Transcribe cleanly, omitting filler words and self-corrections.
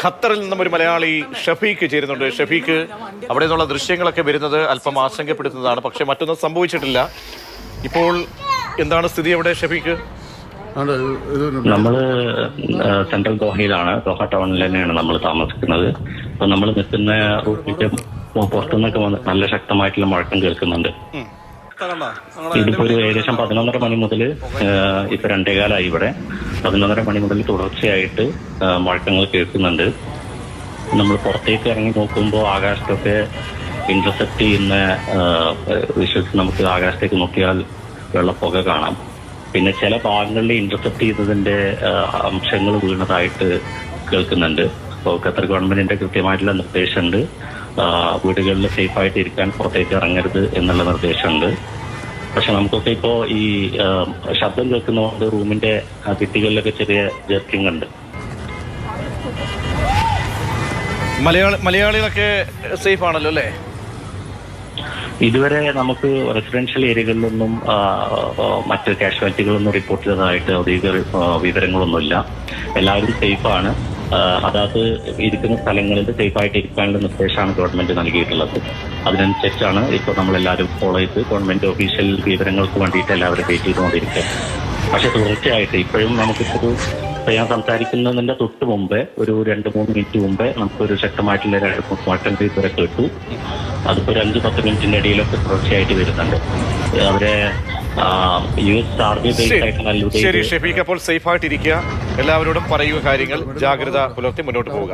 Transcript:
ഖത്തറിൽ നിന്നും ഒരു മലയാളി ഷഫീഖ് ചേരുന്നുണ്ട്. ഷഫീഖ്, അവിടെ നിന്നുള്ള ദൃശ്യങ്ങളൊക്കെ വരുന്നത് അല്പം ആശങ്കപ്പെടുത്തുന്നതാണ്, പക്ഷെ മറ്റൊന്നും സംഭവിച്ചിട്ടില്ല. ഇപ്പോൾ എന്താണ് സ്ഥിതി അവിടെ ഷഫീഖ്? നമ്മള് സെൻട്രൽ ദോഹയിലാണ്, ദോഹ ടൗണിൽ തന്നെയാണ് നമ്മൾ താമസിക്കുന്നത്. അപ്പൊ നമ്മൾ നിൽക്കുന്ന റൂട്ടിന്റെ പുറത്തുനിന്നൊക്കെ നല്ല ശക്തമായിട്ടുള്ള മുഴക്കം കേൾക്കുന്നുണ്ട്. ഇതിപ്പോ ഒരു ഏകദേശം 11:30 മണി മുതൽ ഇപ്പൊ 2:15 ഇവിടെ 11:30 മണി മുതൽ തുടർച്ചയായിട്ട് മുഴക്കങ്ങൾ കേൾക്കുന്നുണ്ട്. നമ്മൾ പുറത്തേക്ക് ഇറങ്ങി നോക്കുമ്പോൾ ആകാശത്തൊക്കെ ഇന്റർസെപ്റ്റ് ചെയ്യുന്ന വിഷ്വൽസ് നമുക്ക് ആകാശത്തേക്ക് നോക്കിയാൽ വെള്ളപ്പുക കാണാം. പിന്നെ ചില ഭാഗങ്ങളിൽ ഇന്റർസെപ്റ്റ് ചെയ്യുന്നതിന്റെ അംശങ്ങൾ വീണതായിട്ട് കേൾക്കുന്നുണ്ട്. അപ്പോൾ ഖത്തർ ഗവൺമെന്റിന്റെ കൃത്യമായിട്ടുള്ള നിർദ്ദേശമുണ്ട്. വീടുകളിൽ സേഫായിട്ട് ഇരിക്കാൻ പുറത്തേക്ക് ഇറങ്ങരുത് എന്നുള്ള നിർദ്ദേശമുണ്ട്. പക്ഷെ നമുക്കൊക്കെ ഇപ്പോൾ ഈ ശബ്ദം കേൾക്കുന്നതുകൊണ്ട് റൂമിന്റെ ഭിത്തികളിലൊക്കെ ചെറിയ ജെർക്കിംഗ് ഉണ്ട്. മലയാളികളൊക്കെ സേഫ് ആണല്ലോ അല്ലേ? ഇതുവരെ നമുക്ക് റെസിഡൻഷ്യൽ ഏരിയകളിലൊന്നും മറ്റ് കാഷ്വാലിറ്റികളൊന്നും റിപ്പോർട്ട് ചെയ്തതായിട്ട് ഔദ്യോഗിക വിവരങ്ങളൊന്നുമില്ല. എല്ലാവരും സേഫാണ്. അതായത് ഇരിക്കുന്ന സ്ഥലങ്ങളിൽ സേഫായിട്ട് ഇരിക്കാനുള്ള നിർദ്ദേശമാണ് ഗവൺമെന്റ് നൽകിയിട്ടുള്ളത്. അതിനനുസരിച്ചാണ് ഇപ്പോൾ നമ്മളെല്ലാവരും ഫോളോ ചെയ്ത് ഗവൺമെന്റ് ഒഫീഷ്യൽ വിവരങ്ങൾക്ക് വേണ്ടിയിട്ട് എല്ലാവരും വെയിറ്റ് ചെയ്തുകൊണ്ടിരിക്കുക. പക്ഷെ തുടർച്ചയായിട്ട് ഇപ്പോഴും നമുക്കിപ്പോൾ ഞാൻ സംസാരിക്കുന്നതിന്റെ തൊട്ട് മുമ്പേ ഒരു 2-3 മിനിറ്റ് മുമ്പേ നമുക്കൊരു ശക്തമായിട്ടുള്ള 2-3 മുഴക്കം ഇതുവരെ കേട്ടു. അതിപ്പോ 5-10 മിനിറ്റിന്റെ ഇടയിലൊക്കെ തുടർച്ചയായിട്ട് വരുന്നുണ്ട്. അവരെ US ആർമി ബേസ് ആയിട്ട് നല്ല. ശരി ഷഫീഖ്, അപ്പോൾ സേഫ് ആയിട്ടിരിക്കുക. എല്ലാവരോടും പറയുക കാര്യങ്ങൾ, ജാഗ്രത പുലർത്തി മുന്നോട്ട് പോവുക.